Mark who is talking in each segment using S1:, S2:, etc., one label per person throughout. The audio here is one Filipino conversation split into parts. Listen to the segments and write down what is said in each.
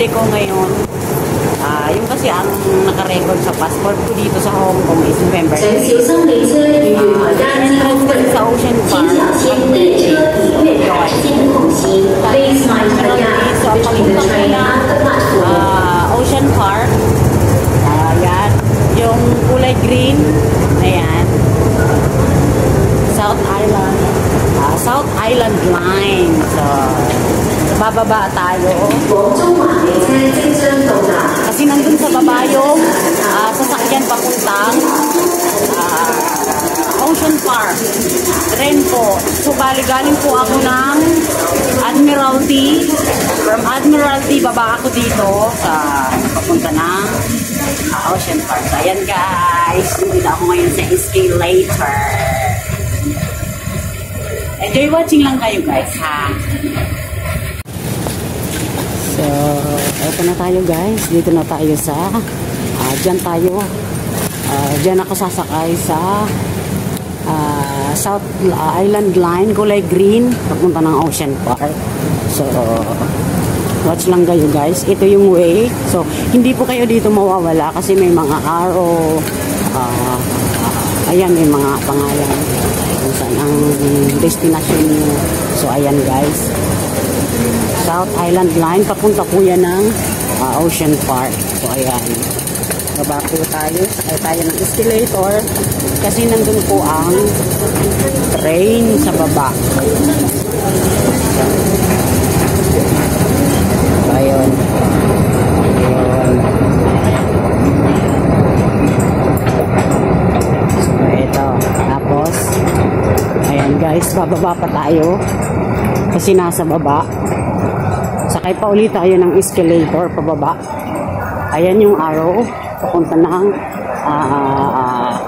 S1: birthday ko ngayon. Yung kasi ang nakarecord sa passport ko dito sa Hong Kong is November 8. Sa Ocean Park. So, papunta ko na Ocean Park. Ayan. Yung kulay green. Ayan. South Island Line. So, bababa tayo. Kasi nandun sa baba yung sasakyan papuntang Ocean Park. Tren po. So, galing po ako ng Admiralty. From Admiralty, baba ako dito sa papunta ng Ocean Park. So, ayan guys. Dito ako ngayon sa escalator. Enjoy watching lang kayo guys, ha? So, eto na tayo guys. Dito na tayo sa dyan tayo. Dyan ako sasakay sa South Island Line, kulay green, papunta ng Ocean Park. So, watch lang kayo guys. Ito yung way. So, hindi po kayo dito mawawala kasi may mga arrow. Ayan, may mga pangalan kung saan ang destination nyo. So, ayan guys. South Island Line, papunta po yan ng Ocean Park. So, ayan. Baba po tayo. Sakay tayo ng escalator kasi nandun po ang train sa baba. So, ayun. So, ito. Tapos, ayan guys, bababa pa tayo kasi nasa baba. Sakay pa ulit tayo ng escalator pababa. Ayan yung arrow papunta ng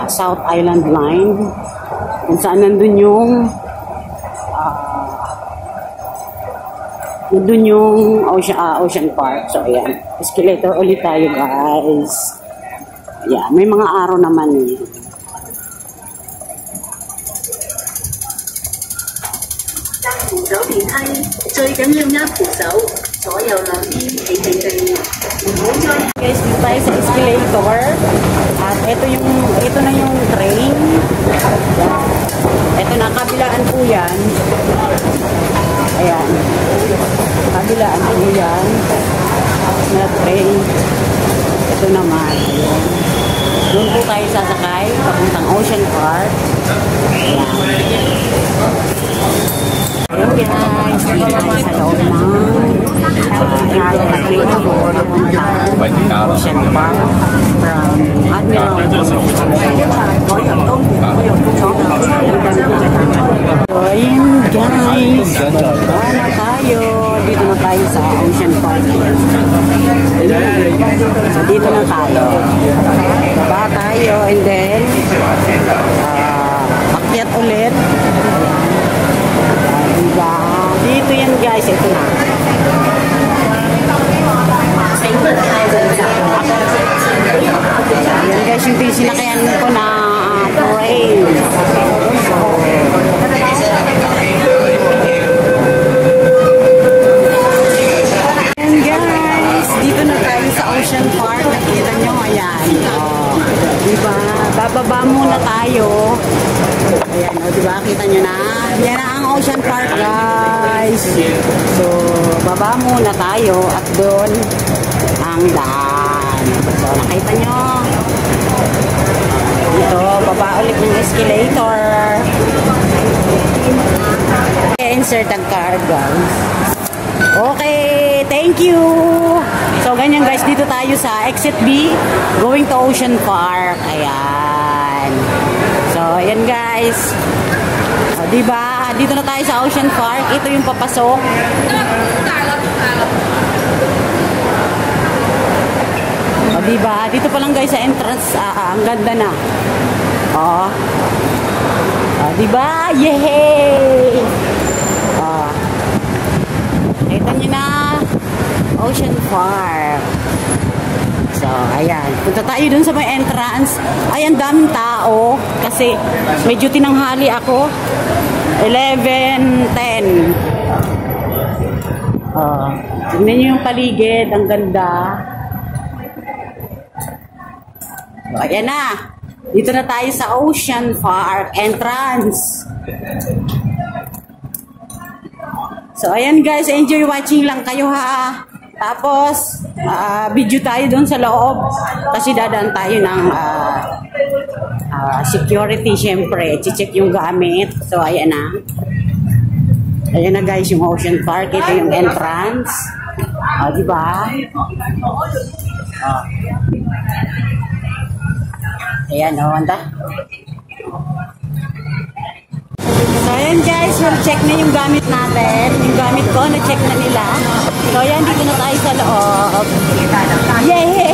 S1: South Island Line kung saan nandun yung Ocean Park. So ayan, escalator ulit tayo guys. Ayan, may mga arrow naman eh. Guys, dito tayo sa escalator. At ito na yung train. Ito na, kabilaan po yan. Ayan. Kabilaan po yan. Na train. Ito naman. Ayan. Doon po tayo sasakay. Papuntang Ocean Park. Ayan. Ayun guys, dito tayo sa loob ng Ocean Park from Admiralty. So ayun guys, na tayo. Dito na tayo sa Ocean Park. So dito na tayo. Baba tayo and then akyat ulit. Diba? Dito yan guys, ito na. Yan guys, yung sinakayan ko na train. So, yan guys, dito na tayo sa Ocean Park. Nakita nyo, ayan. Diba? Bababa muna tayo. Ayan, diba? Kita nyo na. Yan na ang Ocean Park guys. So, baba muna tayo at doon ang daan. So, nakita nyo. Dito, baba ulit ng escalator. Insert ang card guys. Okay, thank you. So, ganyan guys, dito tayo sa exit B, going to Ocean Park. Ayan. So, ayan guys. O, diba? Dito na tayo sa Ocean Park. Ito yung papasok. O, diba? Dito pa lang guys sa entrance. Ang ganda na. O. O, diba? Yehey! O. Kita nyo na. Ocean Park. So, ayan. Punta tayo dun sa may entrance. Ay, ang daming tao. Kasi medyo tinanghali ako. 11:10. Tignan nyo yung paligid. Ang ganda. So, ayan na. Dito na tayo sa Ocean Park entrance. So, ayan guys. Enjoy watching lang kayo ha. Tapos, video tayo doon sa loob. Kasi dadaan tayo ng security, syempre. Check yung gamit. So, ayan na. Ayan na guys, yung Ocean Park. Ito yung entrance. Diba? Ayan, anda. So, ayan guys, we'll check na yung gamit natin. Yung gamit ko, na-check na nila. So, ayan, dito na tayo sa loob. Yay!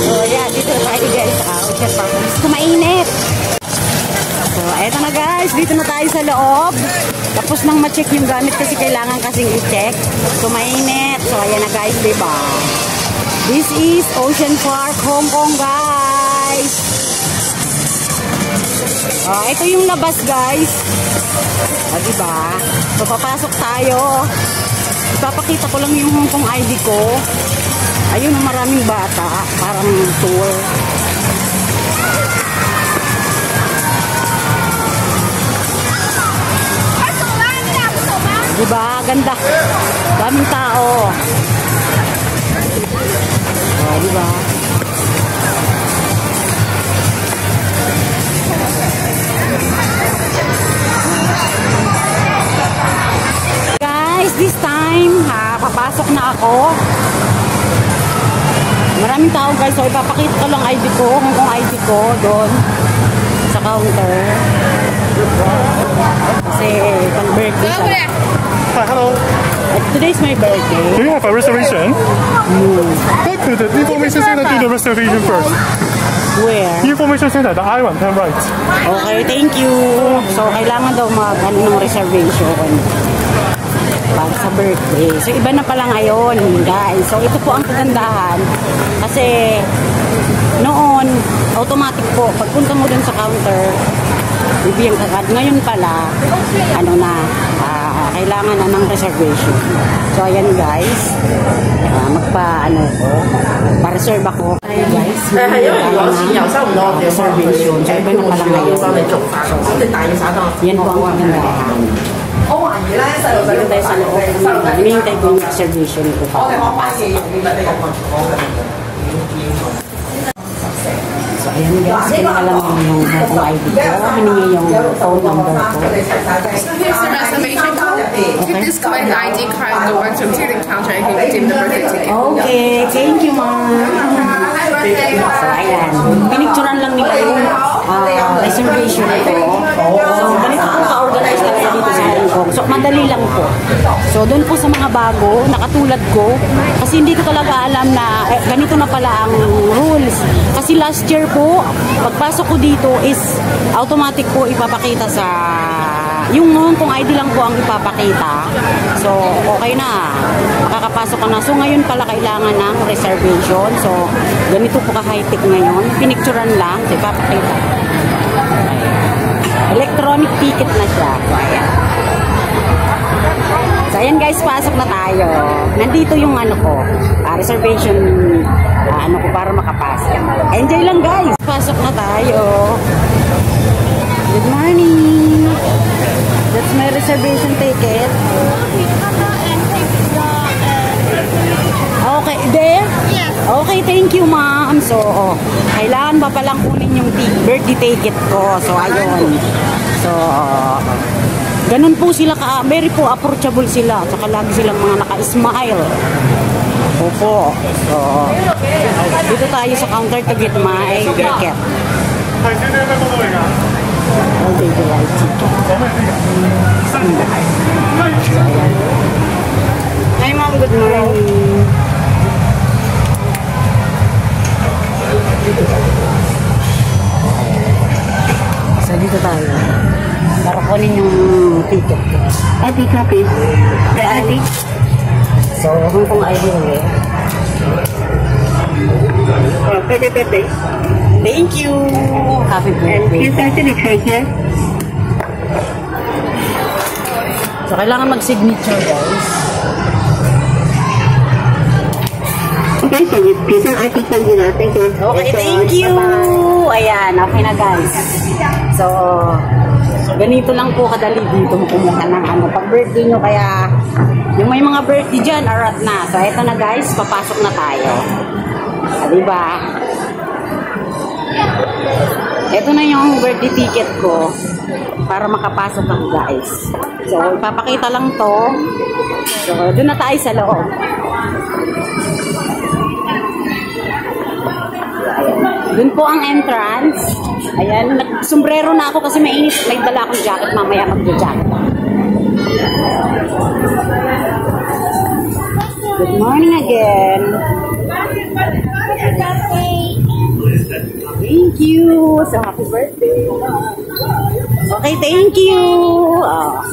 S1: So, ayan, dito na tayo guys. Ocean Park. Kumainit. So, eto na guys, dito na tayo sa loob. Tapos nang ma-check yung gamit kasi kailangan kasing i-check. Kumainit. So, ayan na guys, diba? This is Ocean Park, Hong Kong, guys. Ito yung labas, guys. Diba? So, papasok tayo. Ipapakita ko lang yung Hong Kong ID ko. Ayun, maraming bata. Parang tour. Diba? Ganda. Daming tao. Diba? Guys, this time, papasok na ako. Maraming tao guys, so ipapakita ko lang ID ko, Hong Kong ID ko, doon sa counter. Kasi, pang birthday siya.
S2: Hi, hello.
S1: Today's my birthday.
S2: Do you have a reservation?
S1: No.
S2: The information center do the reservation first.
S1: Where?
S2: The information center, the I-1, turn right.
S1: Okay, thank you. So, kailangan daw ng reservation para sa birthday. So, iba na pala ngayon, guys. So, ito po ang kagandahan. Kasi, noon, automatic po, pagpunta mo dun sa counter, bibigyan ka card. Ngayon pala, kailangan na ng reservation. So, ayan guys. Pa-reserve ako. Ayan guys. Reservation. So, iba na pala ngayon. So, yan po ang kagandahan. Dito tayo sa loob. Hinihintay ko yung reservation ko pa. So, ayan guys, kailangan lang yung ID ko. Hiningi yung phone number ko.
S3: So here's the reservation code. With this code ID card, go on to the counter and you redeem the birthday ticket.
S1: Okay, thank you ma'am. So, ayan. Pinicturan lang nila yung reservation ko. So, ganito po ka-organize talaga dito sa Hong Kong. So, madali lang po. So, doon po sa mga bago, nakatulad ko, kasi hindi ko talaga alam na ganito na pala ang rules. Kasi last year po, pagpasok ko dito is automatic po ipapakita sa yung Hong Kong ID lang po ang ipapakita. So, okay na. Makakapasok ka na. So, ngayon pala kailangan ng reservation. So, ganito po ka-high-tech ngayon. Pinicturan lang. So, ipapakita. Electronic ticket na siya. So, ayan. So, ayan guys, pasok na tayo. Nandito yung reservation ko para makapasok. Enjoy lang guys. Pasok na tayo. Good morning. That's my reservation ticket. Okay, there?
S3: Yes.
S1: Okay, thank you ma'am. So, kailangan ba palang kunin yung birthday ticket ko. So, ayun. So, ganun po sila very po approachable sila. Saka lagi silang mga naka-smile. Opo. So, dito tayo sa counter to get my ticket. Okay, the right ticket. Hi ma'am, good morning. So, dito tayo. Para kunin yung ticket ko. Copy. So, Hong Kong ID ulit.
S4: Pepe.
S1: Thank you. Happy birthday.
S4: Please enter the treasure.
S1: So, So, kailangan mag-signature, guys.
S4: Okay, so please ang article din natin.
S1: Okay, thank you! Ayan, okay na, guys. So, ganito lang po kadali dito kumuha ng ano. Pag birthday nyo, kaya yung may mga birthday dyan, arat na. So, eto na, guys. Papasok na tayo. Diba? Ito na yung birthday ticket ko para makapasok ako, guys. So, ipapakita lang to. So, doon na tayo sa loob. Ayan. Doon po ang entrance. Ayan, sombrero na ako kasi mainit. May dala akong jacket. Mamaya mag-jacket. Good morning again. Thank you. So, happy birthday. Okay, thank you.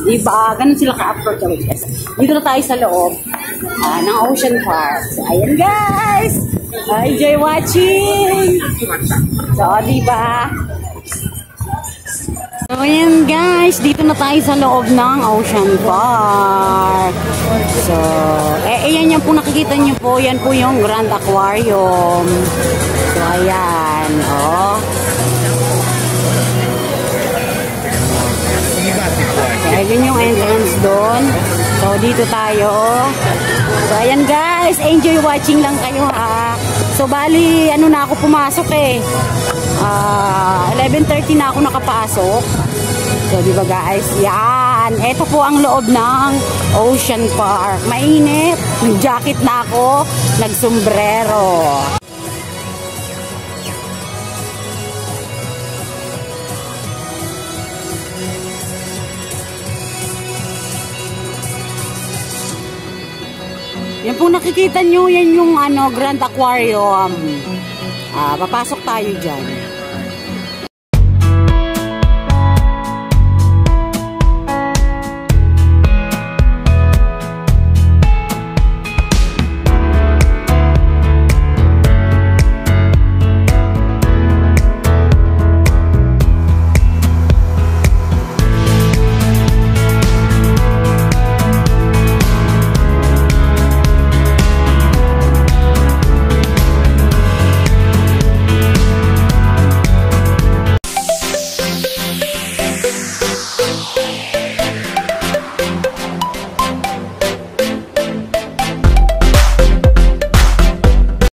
S1: Diba? Ganun sila ka-approach. Dito na tayo sa loob ng Ocean Park. So, ayan, guys. Enjoy watching. So, diba? So, ayan, guys. Dito na tayo sa loob ng Ocean Park. So, ayan yan po nakikita nyo po. Yan po yung Grand Aquarium. So, ayan. Oh. Ayan yung entrance doon. So, dito tayo. So, ayan guys. Enjoy watching lang kayo ha. So, bali, ano na ako pumasok eh. 11:30 na ako nakapasok. So, di ba guys? Yan. Ito po ang loob ng Ocean Park. Mainit. Nag-jacket na ako. Nag-sombrero. Yan po nakikita nyo, yan yung ano, Grand Aquarium. Papasok tayo dyan.